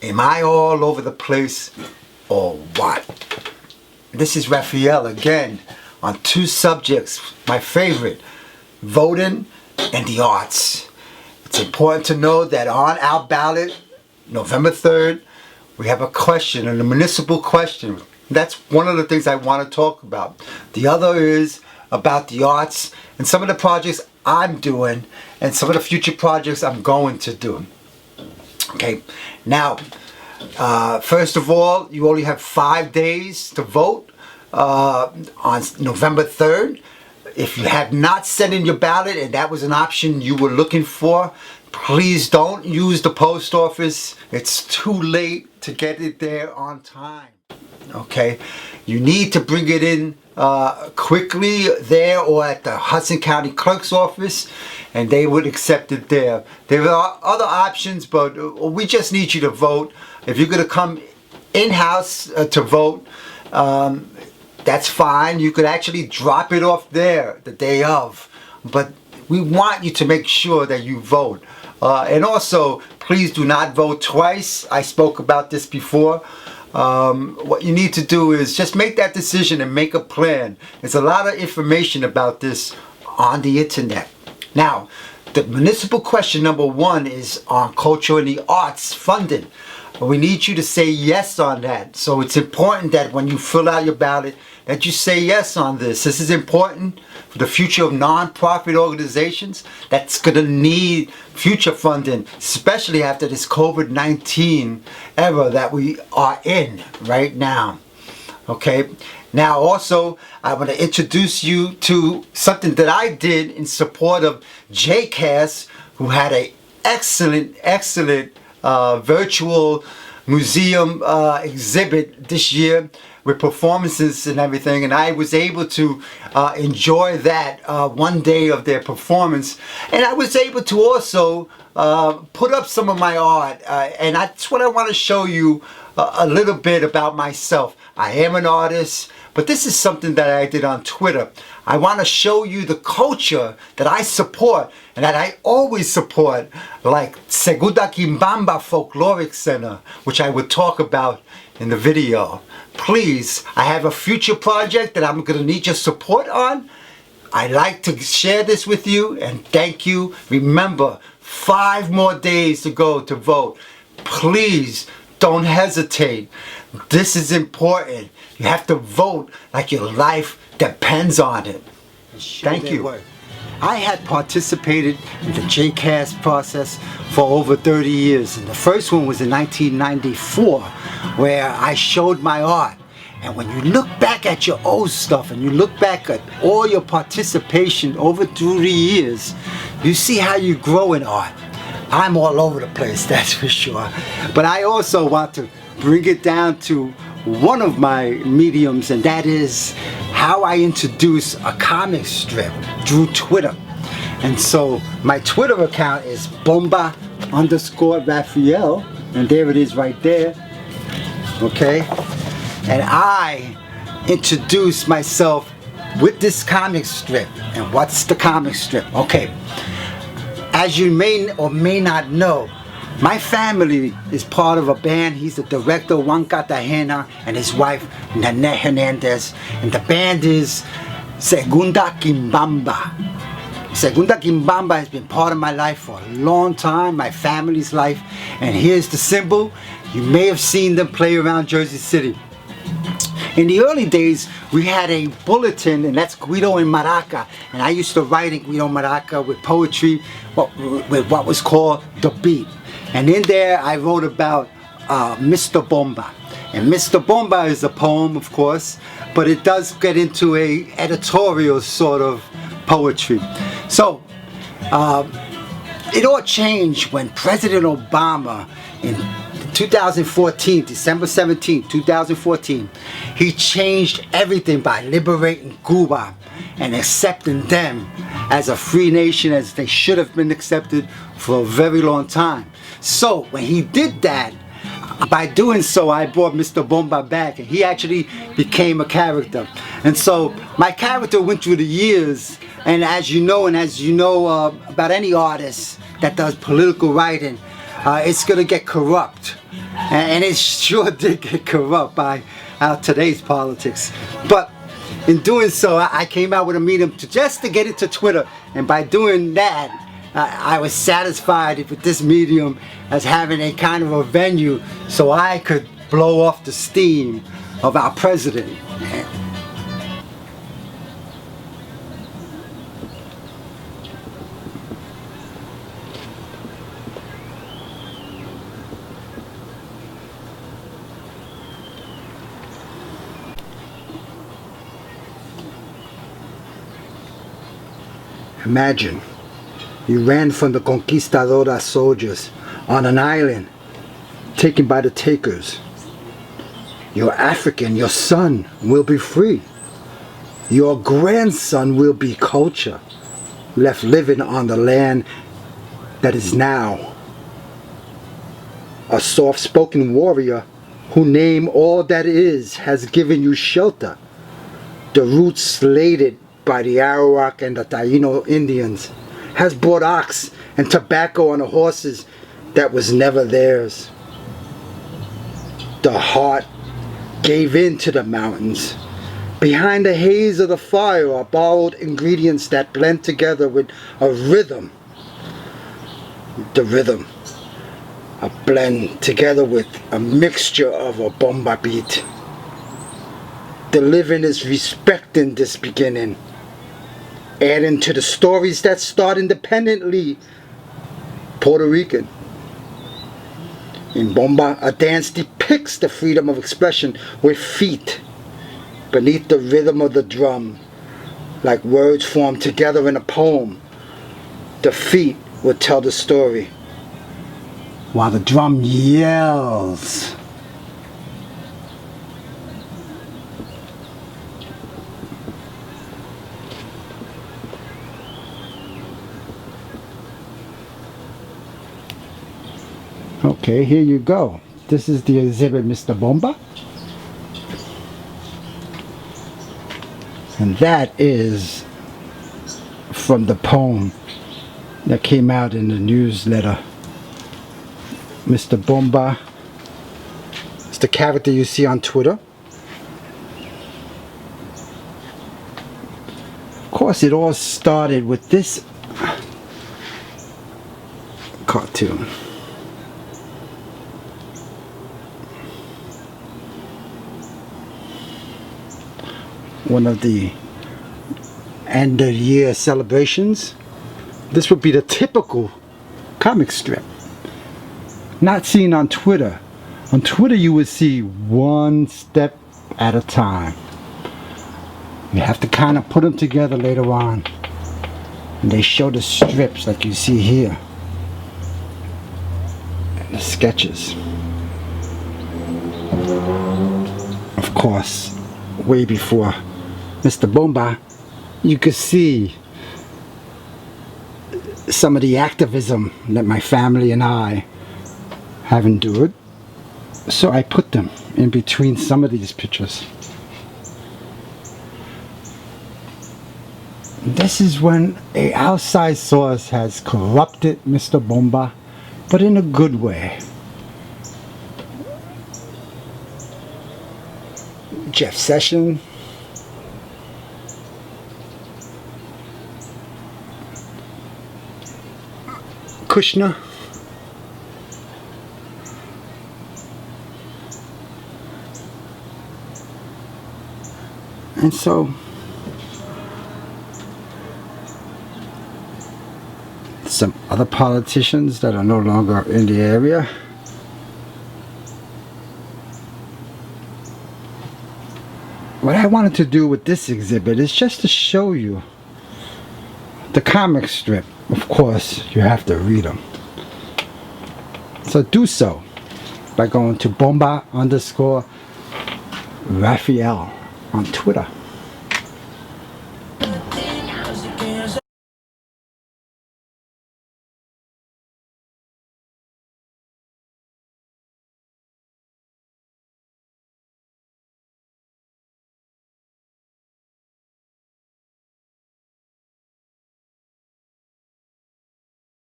Am I all over the place or what? This is Raphael again on two subjects, my favorite, voting and the arts. It's important to know that on our ballot, November 3rd, we have a question, a municipal question. That's one of the things I want to talk about. The other is about the arts and some of the projects I'm doing and some of the future projects I'm going to do. Okay, now, first of all, you only have 5 days to vote on November 3rd. If you have not sent in your ballot and that was an option you were looking for, please don't use the post office. It's too late to get it there on time. Okay, you need to bring it in quickly there or at the Hudson County Clerk's office, and they would accept it there. There are other options, but we just need you to vote. If you're going to come in-house to vote, that's fine. You could actually drop it off there the day of, but we want you to make sure that you vote. And also, please do not vote twice. I spoke about this before. What you need to do is just make that decision and make a plan. There's a lot of information about this on the internet. Now, the municipal question number 1 is on culture and the arts funding. We need you to say yes on that. So it's important that when you fill out your ballot that you say yes on this. This is important for the future of non-profit organizations that's going to need future funding, especially after this COVID-19 era that we are in right now. Okay. Now also, I want to introduce you to something that I did in support of JCAS, who had an excellent virtual museum exhibit this year with performances and everything, and I was able to enjoy that one day of their performance, and I was able to also put up some of my art, and that's what I want to show you a little bit about myself. I am an artist, but this is something that I did on Twitter. I want to show you the culture that I support and that I always support, like Segunda Quimbamba Folkloric Center, which I would talk about in the video. Please, I have a future project that I'm going to need your support on. I'd like to share this with you, and thank you. Remember, 5 more days to go to vote. Please don't hesitate. This is important. You have to vote like your life depends on it. Thank you. I had participated in the JCAS process for over 30 years, and the first one was in 1994, where I showed my art. And when you look back at your old stuff and you look back at all your participation over through the years, you see how you grow in art. I'm all over the place, that's for sure. But I also want to bring it down to one of my mediums, and that is how I introduce a comic strip through Twitter. And so my Twitter account is Bomba_Raphael, and there it is right there. Okay? And I introduce myself with this comic strip. And what's the comic strip? Okay. As you may or may not know, my family is part of a band. He's the director, Juan Cartagena, and his wife, Nanette Hernandez. And the band is Segunda Quimbamba. Segunda Quimbamba has been part of my life for a long time, my family's life. And here's the symbol. You may have seen them play around Jersey City. In the early days, we had a bulletin, and that's Guido and Maraca. And I used to write in Guido Maraca with poetry, with what was called The Beat. And in there, I wrote about Mr. Bomba. And Mr. Bomba is a poem, of course, but it does get into a editorial sort of poetry. So, it all changed when President Obama in 2014, December 17, 2014, he changed everything by liberating Cuba and accepting them as a free nation as they should have been accepted for a very long time. So when he did that, by doing so, I brought Mr. Bomba back, and he actually became a character. And so my character went through the years, and as you know about any artist that does political writing, it's going to get corrupt. And it sure did get corrupt by our today's politics. But in doing so, I came out with a medium just to get into Twitter. And by doing that, I was satisfied with this medium as having a kind of a venue so I could blow off the steam of our president. Imagine, you ran from the conquistadora soldiers on an island taken by the takers. You're African, your son will be free. Your grandson will be culture, left living on the land that is now. A soft-spoken warrior who name all that is has given you shelter. The roots slated by the Arawak and the Taino Indians has brought ox and tobacco on the horses that was never theirs. The heart gave in to the mountains. Behind the haze of the fire are borrowed ingredients that blend together with a rhythm. The rhythm, a blend together with a mixture of a bomba beat. The living is respecting this beginning, adding to the stories that start independently. Puerto Rican. In bomba, a dance depicts the freedom of expression with feet beneath the rhythm of the drum, like words formed together in a poem. The feet will tell the story, while the drum yells. Okay, here you go. This is the exhibit, Mr. Bomba. And that is from the poem that came out in the newsletter. Mr. Bomba is the character you see on Twitter. Of course, it all started with this cartoon. One of the end of year celebrations. This would be the typical comic strip, not seen on Twitter. On Twitter you would see one step at a time. You have to kind of put them together later on, and they show the strips like you see here, and the sketches. Of course, way before Mr. Bomba, you could see some of the activism that my family and I have endured. So I put them in between some of these pictures. This is when an outside source has corrupted Mr. Bomba, but in a good way. Jeff Sessions, Kushner, and so some other politicians that are no longer in the area. What I wanted to do with this exhibit is just to show you the comic strip. Of course, you have to read them. So do so by going to Bomba_Raphael on Twitter.